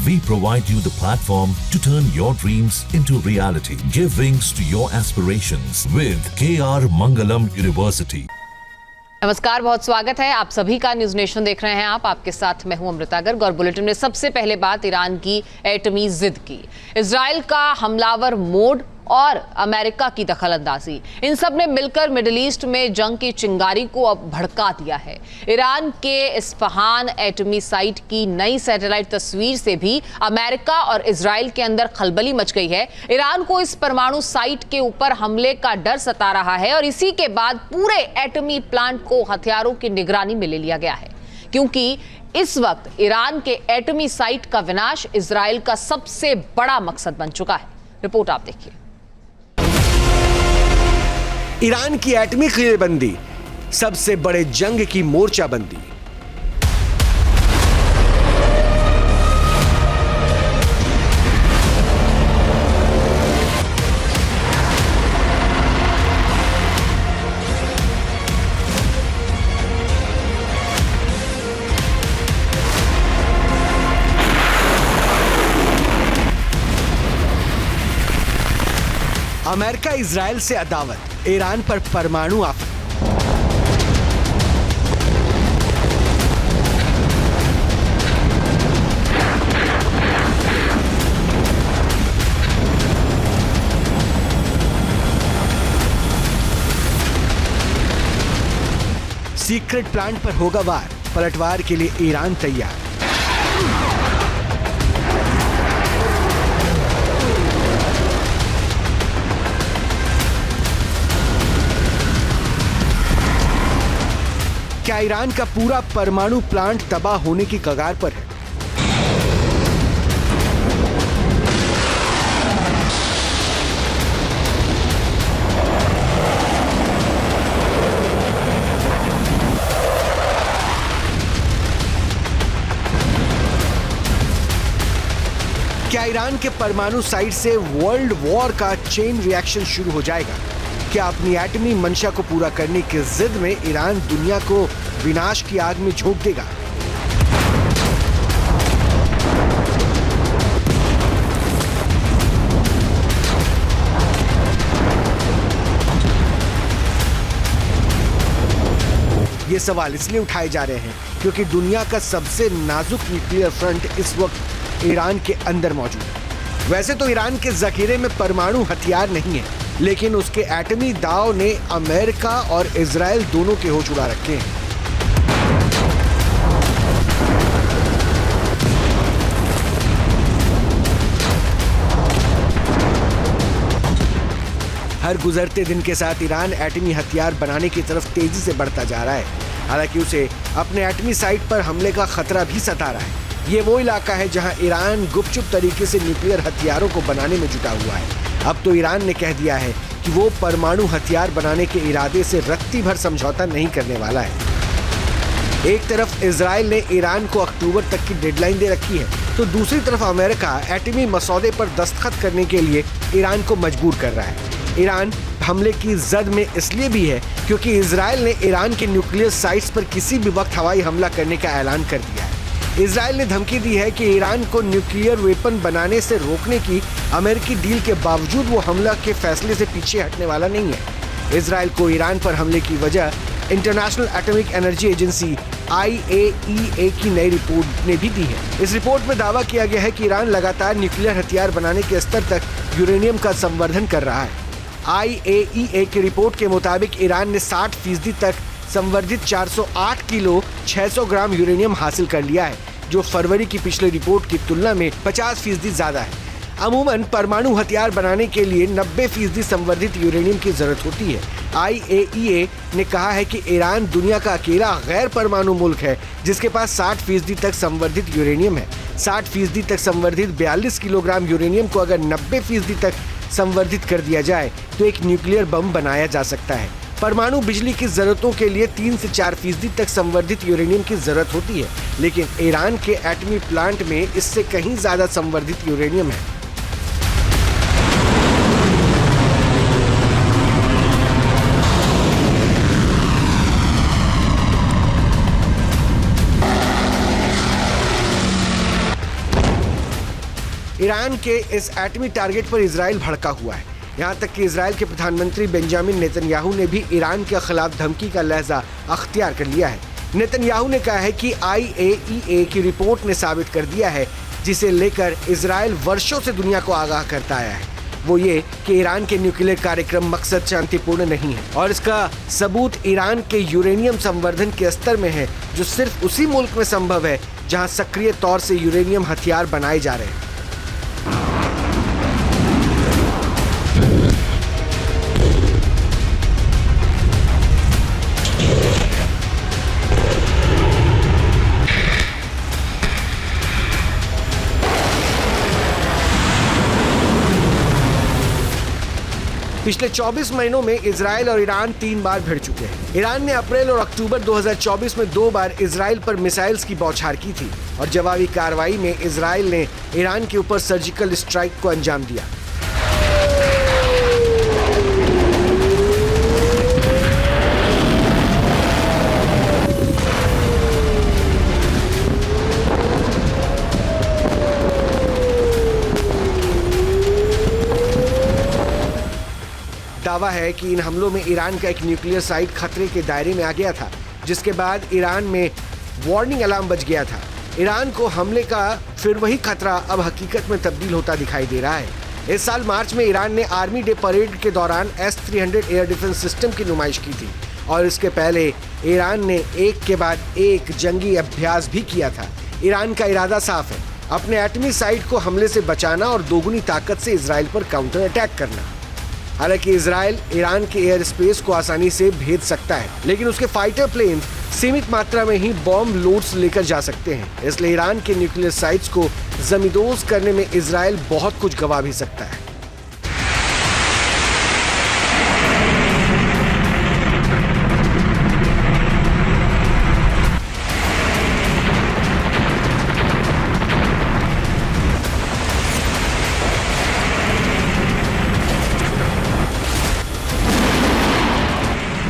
We provide you the platform to turn your dreams into reality. Give wings to your aspirations with KR Mangalam University. नमस्कार, बहुत स्वागत है आप सभी का। न्यूज नेशन देख रहे हैं आप। आपके साथ मैं हूं अमृता गर्ग और बुलेटिन में सबसे पहले बात ईरान की एटमी जिद की। इजराइल का हमलावर मोड और अमेरिका की दखलंदाजी, इन सब ने मिलकर मिडिल ईस्ट में जंग की चिंगारी को अब भड़का दिया है। ईरान के इस्फहान एटमी साइट की नई सैटेलाइट तस्वीर से भी अमेरिका और इजराइल के अंदर खलबली मच गई है। ईरान को इस परमाणु साइट के ऊपर हमले का डर सता रहा है और इसी के बाद पूरे एटमी प्लांट को हथियारों की निगरानी में ले लिया गया है, क्योंकि इस वक्त ईरान के एटमी साइट का विनाश इजराइल का सबसे बड़ा मकसद बन चुका है। रिपोर्ट आप देखिए। ईरान की एटमी किलेबंदी, सबसे बड़े जंग की मोर्चाबंदी। अमेरिका इजराइल से अदावत, ईरान पर परमाणु आफत। सीक्रेट प्लांट पर होगा वार, पलटवार के लिए ईरान तैयार। क्या ईरान का पूरा परमाणु प्लांट तबाह होने की कगार पर है? क्या ईरान के परमाणु साइट से वर्ल्ड वॉर का चेन रिएक्शन शुरू हो जाएगा? क्या अपनी एटमी मंशा को पूरा करने की जिद में ईरान दुनिया को विनाश की आग में झोंक देगा? ये सवाल इसलिए उठाए जा रहे हैं क्योंकि दुनिया का सबसे नाजुक न्यूक्लियर फ्रंट इस वक्त ईरान के अंदर मौजूद है। वैसे तो ईरान के जखीरे में परमाणु हथियार नहीं है, लेकिन उसके एटमी दाव ने अमेरिका और इजराइल दोनों के होश उड़ा रखे हैं। हर गुजरते दिन के साथ ईरान एटमी हथियार बनाने की तरफ तेजी से बढ़ता जा रहा है। हालांकि उसे अपने एटमी साइट पर हमले का खतरा भी सता रहा है। ये वो इलाका है जहां ईरान गुपचुप तरीके से न्यूक्लियर हथियारों को बनाने में जुटा हुआ है। अब तो ईरान ने कह दिया है कि वो परमाणु हथियार बनाने के इरादे से रत्ती भर समझौता नहीं करने वाला है। एक तरफ इजराइल ने ईरान को अक्टूबर तक की डेडलाइन दे रखी है, तो दूसरी तरफ अमेरिका एटमी मसौदे पर दस्तखत करने के लिए ईरान को मजबूर कर रहा है। ईरान हमले की जद में इसलिए भी है क्योंकि इजराइल ने ईरान के न्यूक्लियर साइट्स पर किसी भी वक्त हवाई हमला करने का ऐलान कर दिया है। इजराइल ने धमकी दी है कि ईरान को न्यूक्लियर वेपन बनाने से रोकने की अमेरिकी डील के बावजूद वो हमला के फैसले से पीछे हटने वाला नहीं है। इजराइल को ईरान पर हमले की वजह international atomic energy agency IAEA की नई रिपोर्ट ने भी दी है। इस रिपोर्ट में दावा किया गया है कि ईरान लगातार न्यूक्लियर हथियार बनाने के स्तर तक यूरेनियम का संवर्धन कर रहा है। IAEA की रिपोर्ट के मुताबिक ईरान ने 60% तक संवर्धित 408 किलो 600 ग्राम यूरेनियम हासिल कर लिया है, जो फरवरी की पिछली रिपोर्ट की तुलना में 50% ज्यादा है। अमूमन परमाणु हथियार बनाने के लिए 90% संवर्धित यूरेनियम की जरूरत होती है। IAEA ने कहा है कि ईरान दुनिया का अकेला गैर परमाणु मुल्क है जिसके पास 60% तक संवर्धित यूरेनियम है। 60% तक संवर्धित 42 किलोग्राम यूरेनियम को अगर 90% तक संवर्धित कर दिया जाए तो एक न्यूक्लियर बम बनाया जा सकता है। परमाणु बिजली की जरूरतों के लिए 3 से 4% तक संवर्धित यूरेनियम की जरूरत होती है, लेकिन ईरान के एटमी प्लांट में इससे कहीं ज्यादा संवर्धित यूरेनियम है। ईरान के इस एटमी टारगेट पर इजराइल भड़का हुआ है। यहाँ तक कि इजराइल के प्रधानमंत्री बेंजामिन नेतन्याहू ने भी ईरान के खिलाफ धमकी का लहजा अख्तियार कर लिया है। नेतन्याहू ने कहा है कि IAEA की रिपोर्ट ने साबित कर दिया है, जिसे लेकर इजराइल वर्षों से दुनिया को आगाह करता आया है, वो ये कि ईरान के न्यूक्लियर कार्यक्रम मकसद शांतिपूर्ण नहीं है और इसका सबूत ईरान के यूरेनियम संवर्धन के स्तर में है, जो सिर्फ उसी मुल्क में संभव है जहां सक्रिय तौर से यूरेनियम हथियार बनाए जा रहे हैं। पिछले 24 महीनों में इजराइल और ईरान 3 बार भिड़ चुके हैं। ईरान ने अप्रैल और अक्टूबर 2024 में 2 बार इजराइल पर मिसाइल्स की बौछार की थी और जवाबी कार्रवाई में इजराइल ने ईरान के ऊपर सर्जिकल स्ट्राइक को अंजाम दिया। दावा है कि इन हमलों में ईरान का एक न्यूक्लियर साइट खतरे के दायरे में आ गया था, जिसके बाद ईरान में वार्निंग अलार्म बज गया था। ईरान को हमले का फिर वही खतरा अब हकीकत में तब्दील होता दिखाई दे रहा है। इस साल मार्च में ईरान ने आर्मी डे परेड के दौरान S-300 एयर डिफेंस सिस्टम की नुमाइश की थी और इसके पहले ईरान ने एक के बाद एक जंगी अभ्यास भी किया था। ईरान का इरादा साफ है, अपने एटमी साइट को हमले से बचाना और दोगुनी ताकत से इजराइल पर काउंटर अटैक करना। हालांकि इजराइल ईरान के एयर स्पेस को आसानी से भेद सकता है, लेकिन उसके फाइटर प्लेन सीमित मात्रा में ही बॉम्ब लोड्स लेकर जा सकते हैं। इसलिए ईरान के न्यूक्लियर साइट्स को जमींदोज करने में इजराइल बहुत कुछ गंवा भी सकता है।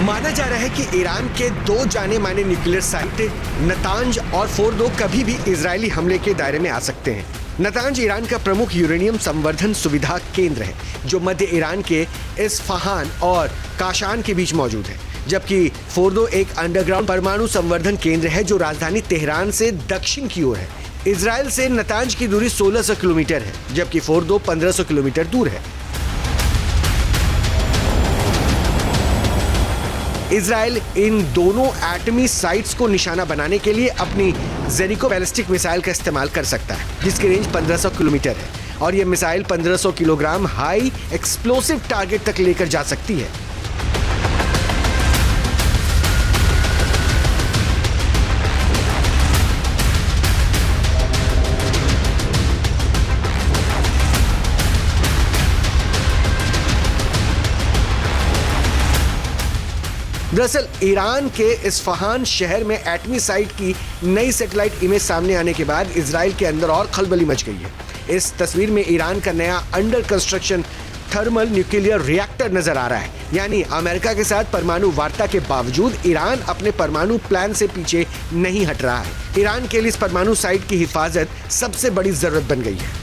माना जा रहा है कि ईरान के 2 जाने माने न्यूक्लियर साइट नतांज और फोर्डो कभी भी इजरायली हमले के दायरे में आ सकते हैं। नतांज ईरान का प्रमुख यूरेनियम संवर्धन सुविधा केंद्र है, जो मध्य ईरान के इस्फहान और काशान के बीच मौजूद है, जबकि फोर्डो एक अंडरग्राउंड परमाणु संवर्धन केंद्र है जो राजधानी तेहरान से दक्षिण की ओर है। इजराइल से नतांज की दूरी 1600 किलोमीटर है, जबकि फोर्डो 1500 किलोमीटर दूर है। इजराइल इन दोनों एटमी साइट्स को निशाना बनाने के लिए अपनी जेरिको बैलिस्टिक मिसाइल का इस्तेमाल कर सकता है, जिसकी रेंज 1500 किलोमीटर है और यह missile 1500 kilogram high explosive target तक लेकर जा सकती है। दरअसल ईरान के इस्फहान शहर में एटमी साइट की नई सैटेलाइट इमेज सामने आने के बाद इजराइल के अंदर और खलबली मच गई है। इस तस्वीर में ईरान का नया under construction thermal nuclear reactor नजर आ रहा है। यानी अमेरिका के साथ परमाणु वार्ता के बावजूद ईरान अपने परमाणु प्लान से पीछे नहीं हट रहा है। ईरान के लिए इस परमाणु साइट की हिफाजत सबसे बड़ी जरूरत बन गई है।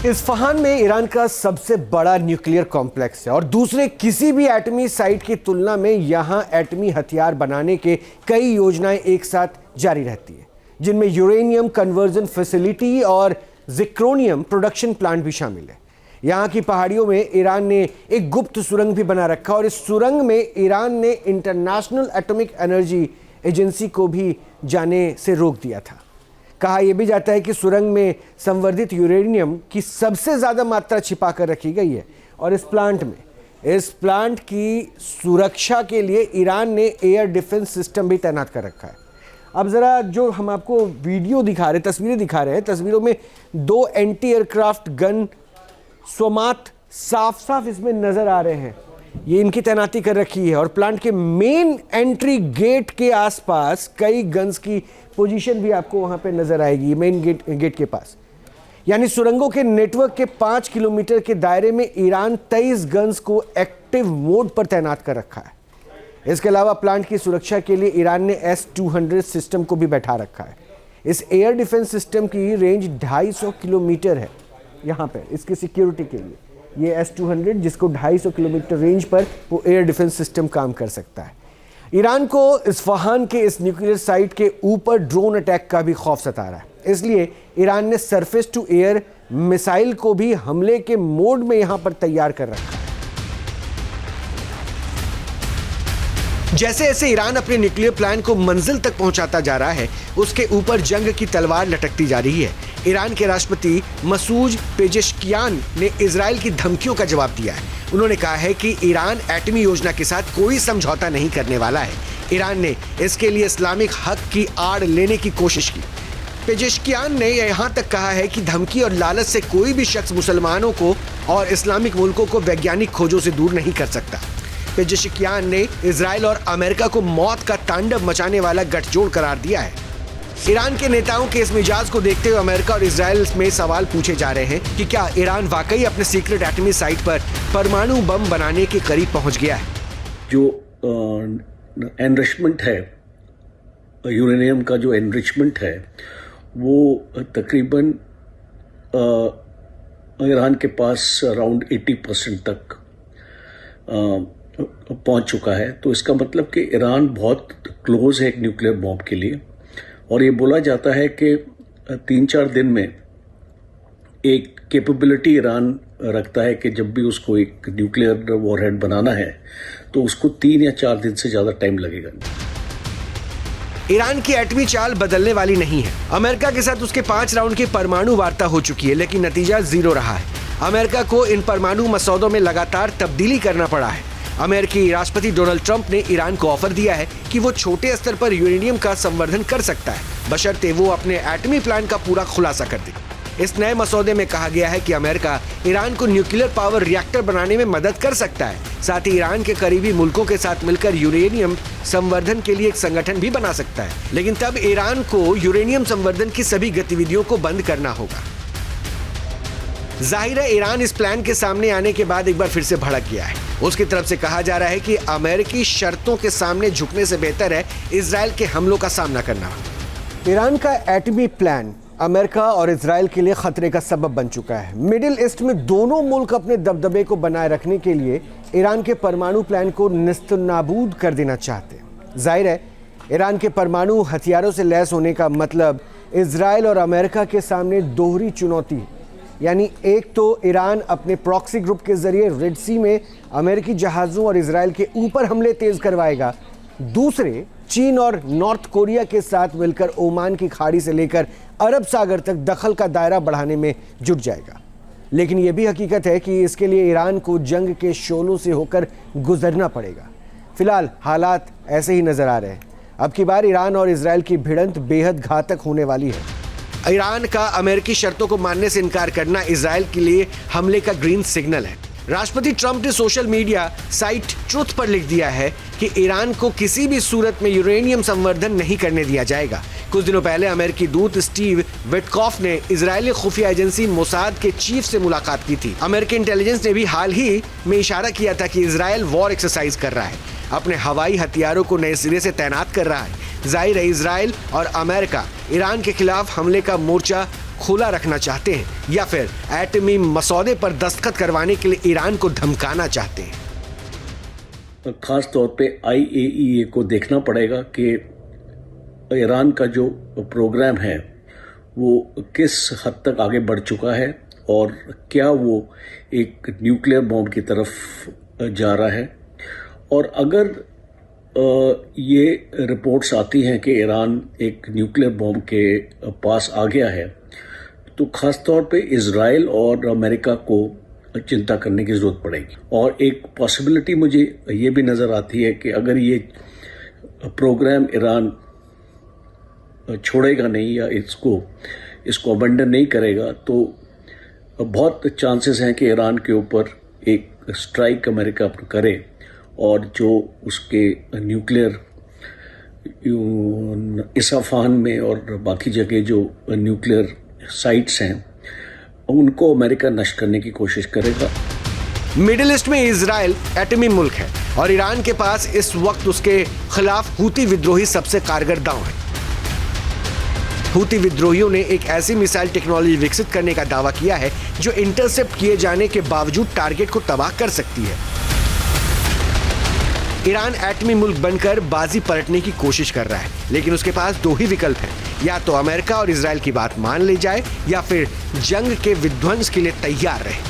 इस्फहान में ईरान का सबसे बड़ा न्यूक्लियर कॉम्प्लेक्स है और दूसरे किसी भी एटमी साइट की तुलना में यहां एटमी हथियार बनाने के कई योजनाएं एक साथ जारी रहती है, जिनमें यूरेनियम कन्वर्जन फैसिलिटी और जिक्रोनियम प्रोडक्शन प्लांट भी शामिल है। यहां की पहाड़ियों में ईरान ने एक गुप्त सुरंग भी बना रखा और इस सुरंग में ईरान ने इंटरनेशनल एटॉमिक एनर्जी एजेंसी को भी जाने से रोक दिया था। कहा यह भी जाता है कि सुरंग में संवर्धित यूरेनियम की सबसे ज़्यादा मात्रा छिपा कर रखी गई है और इस प्लांट की सुरक्षा के लिए ईरान ने एयर डिफेंस सिस्टम भी तैनात कर रखा है। अब ज़रा जो हम आपको वीडियो दिखा रहे, तस्वीरें दिखा रहे हैं, तस्वीरों में 2 एंटी एयरक्राफ्ट गन स्वमात साफ साफ इसमें नज़र आ रहे हैं। ये इनकी तैनाती कर रखी है और प्लांट के मेन एंट्री गेट के आसपास कई गन्स की पोजीशन भी आपको वहां पे नजर आएगी, मेन गेट के पास। यानी सुरंगों के नेटवर्क के 5 किलोमीटर के दायरे में ईरान 23 गन्स को एक्टिव मोड पर तैनात कर रखा है। इसके अलावा प्लांट की सुरक्षा के लिए ईरान ने S-200 सिस्टम को भी बैठा रखा है। इस एयर डिफेंस सिस्टम की रेंज 250 किलोमीटर है। यहाँ पर इसकी सिक्योरिटी के लिए ये S-200 जिसको 250 किलोमीटर रेंज पर वो एयर डिफेंस सिस्टम काम कर सकता है। ईरान को इस्फहान के इस न्यूक्लियर साइट के ऊपर ड्रोन अटैक का भी खौफ सता रहा है, इसलिए ईरान ने सरफेस टू एयर मिसाइल को भी हमले के मोड में यहां पर तैयार कर रखा है। जैसे जैसे ईरान अपने न्यूक्लियर प्लान को मंजिल तक पहुंचाता जा रहा है, उसके ऊपर जंग की तलवार लटकती जा रही है। ईरान के राष्ट्रपति मसूद पेजेश्कियान ने इजराइल की धमकियों का जवाब दिया है। उन्होंने कहा है कि ईरान एटमी योजना के साथ कोई समझौता नहीं करने वाला है। ईरान ने इसके लिए इस्लामिक हक की आड़ लेने की कोशिश की। पेजेश्कियान ने यहां तक कहा है कि धमकी और लालच से कोई भी शख्स मुसलमानों को और इस्लामिक मुल्कों को वैज्ञानिक खोजों से दूर नहीं कर सकता। पेजेश्कियान ने इजराइल और अमेरिका को मौत का तांडव मचाने वाला गठजोड़ करार दिया है। ईरान के नेताओं के इस मिजाज को देखते हुए अमेरिका और इजराइल में सवाल पूछे जा रहे हैं कि क्या ईरान वाकई अपने सीक्रेट एटमी साइट पर परमाणु बम बनाने के करीब पहुंच गया है। जो एनरिचमेंट है, यूरेनियम का जो एनरिचमेंट है, वो तकरीबन ईरान के पास अराउंड 80% तक पहुंच चुका है। तो इसका मतलब कि ईरान बहुत क्लोज है एक न्यूक्लियर बॉम्ब के लिए, और ये बोला जाता है कि 3-4 दिन में एक कैपेबिलिटी ईरान रखता है कि जब भी उसको एक न्यूक्लियर वॉरहेड बनाना है तो उसको 3 या 4 दिन से ज़्यादा टाइम लगेगा। ईरान की एटमी चाल बदलने वाली नहीं है। अमेरिका के साथ उसके 5 राउंड की परमाणु वार्ता हो चुकी है, लेकिन नतीजा 0 रहा है। अमेरिका को इन परमाणु मसौदों में लगातार तब्दीली करना पड़ा है। अमेरिकी राष्ट्रपति डोनाल्ड ट्रंप ने ईरान को ऑफर दिया है कि वो छोटे स्तर पर यूरेनियम का संवर्धन कर सकता है, बशर्ते वो अपने एटमी प्लान का पूरा खुलासा कर दे। इस नए मसौदे में कहा गया है कि अमेरिका ईरान को न्यूक्लियर पावर रिएक्टर बनाने में मदद कर सकता है, साथ ही ईरान के करीबी मुल्कों के साथ मिलकर यूरेनियम संवर्धन के लिए एक संगठन भी बना सकता है। लेकिन तब ईरान को यूरेनियम संवर्धन की सभी गतिविधियों को बंद करना होगा। जाहिर है ईरान इस प्लान के सामने आने के बाद एक बार फिर से भड़क गया है। उसकी तरफ से कहा जा रहा है कि अमेरिकी शर्तों के सामने झुकने से बेहतर है इजराइल के हमलों का सामना करना। ईरान का एटमी प्लान अमेरिका और इजराइल के लिए खतरे का सबब बन चुका है। मिडिल ईस्ट में दोनों मुल्क अपने दबदबे को बनाए रखने के लिए ईरान के परमाणु प्लान को निस्तनाबूद कर देना चाहते हैं। जाहिर है ईरान के परमाणु हथियारों से लैस होने का मतलब इजराइल और अमेरिका के सामने दोहरी चुनौती है। यानी एक तो ईरान अपने प्रॉक्सी ग्रुप के जरिए रेड सी में अमेरिकी जहाज़ों और इजराइल के ऊपर हमले तेज करवाएगा, दूसरे चीन और नॉर्थ कोरिया के साथ मिलकर ओमान की खाड़ी से लेकर अरब सागर तक दखल का दायरा बढ़ाने में जुट जाएगा। लेकिन यह भी हकीकत है कि इसके लिए ईरान को जंग के शोलों से होकर गुजरना पड़ेगा। फिलहाल हालात ऐसे ही नजर आ रहे हैं। अब की बार ईरान और इजराइल की भिड़ंत बेहद घातक होने वाली है। ईरान का अमेरिकी शर्तों को मानने से इनकार करना इजराइल के लिए हमले का ग्रीन सिग्नल है। राष्ट्रपति ट्रंप ने सोशल मीडिया साइट ट्रुथ पर लिख दिया है कि ईरान को किसी भी सूरत में यूरेनियम संवर्धन नहीं करने दिया जाएगा। कुछ दिनों पहले अमेरिकी दूत स्टीव विटकॉफ ने इजरायली खुफिया एजेंसी मोसाद के चीफ से मुलाकात की थी। अमेरिकी इंटेलिजेंस ने भी हाल ही में इशारा किया था कि इजराइल वॉर एक्सरसाइज कर रहा है, अपने हवाई हथियारों को नए सिरे से तैनात कर रहा है। जाहिर है इजराइल और अमेरिका ईरान के खिलाफ हमले का मोर्चा खुला रखना चाहते हैं या फिर एटमी मसौदे पर दस्तखत करवाने के लिए ईरान को धमकाना चाहते हैं। खास तौर पे IAEA को देखना पड़ेगा कि ईरान का जो प्रोग्राम है वो किस हद तक आगे बढ़ चुका है और क्या वो एक न्यूक्लियर बॉम्ब की तरफ जा रहा है। और अगर ये रिपोर्ट्स आती हैं कि ईरान एक न्यूक्लियर बॉम्ब के पास आ गया है, तो खास तौर पे इजराइल और अमेरिका को चिंता करने की ज़रूरत पड़ेगी। और एक पॉसिबिलिटी मुझे ये भी नज़र आती है कि अगर ये प्रोग्राम ईरान छोड़ेगा नहीं या इसको अबंडन नहीं करेगा, तो बहुत चांसेस हैं कि ईरान के ऊपर एक स्ट्राइक अमेरिका करे और जो उसके न्यूक्लियर इस्फहान में और बाकी जगह जो न्यूक्लियर साइट्स हैं उनको अमेरिका नष्ट करने की कोशिश करेगा। मिडिल ईस्ट में इजराइल एटमी मुल्क है और ईरान के पास इस वक्त उसके खिलाफ हूती विद्रोही सबसे कारगर दांव है। हूती विद्रोहियों ने एक ऐसी मिसाइल टेक्नोलॉजी विकसित करने का दावा किया है जो इंटरसेप्ट किए जाने के बावजूद टारगेट को तबाह कर सकती है। ईरान एटमी मुल्क बनकर बाजी पलटने की कोशिश कर रहा है, लेकिन उसके पास दो ही विकल्प हैं, या तो अमेरिका और इजराइल की बात मान ली जाए या फिर जंग के विध्वंस के लिए तैयार रहे।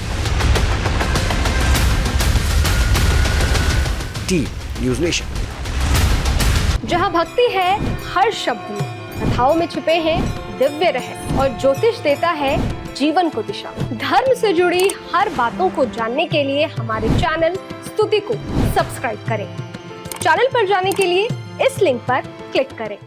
T news nation. जहां भक्ति है हर शब्द में, कथाओं में छुपे हैं दिव्य रहस्य और ज्योतिष देता है जीवन को दिशा। धर्म से जुड़ी हर बातों को जानने के लिए हमारे चैनल स्तुति को सब्सक्राइब करें। चैनल पर जाने के लिए इस लिंक पर क्लिक करें।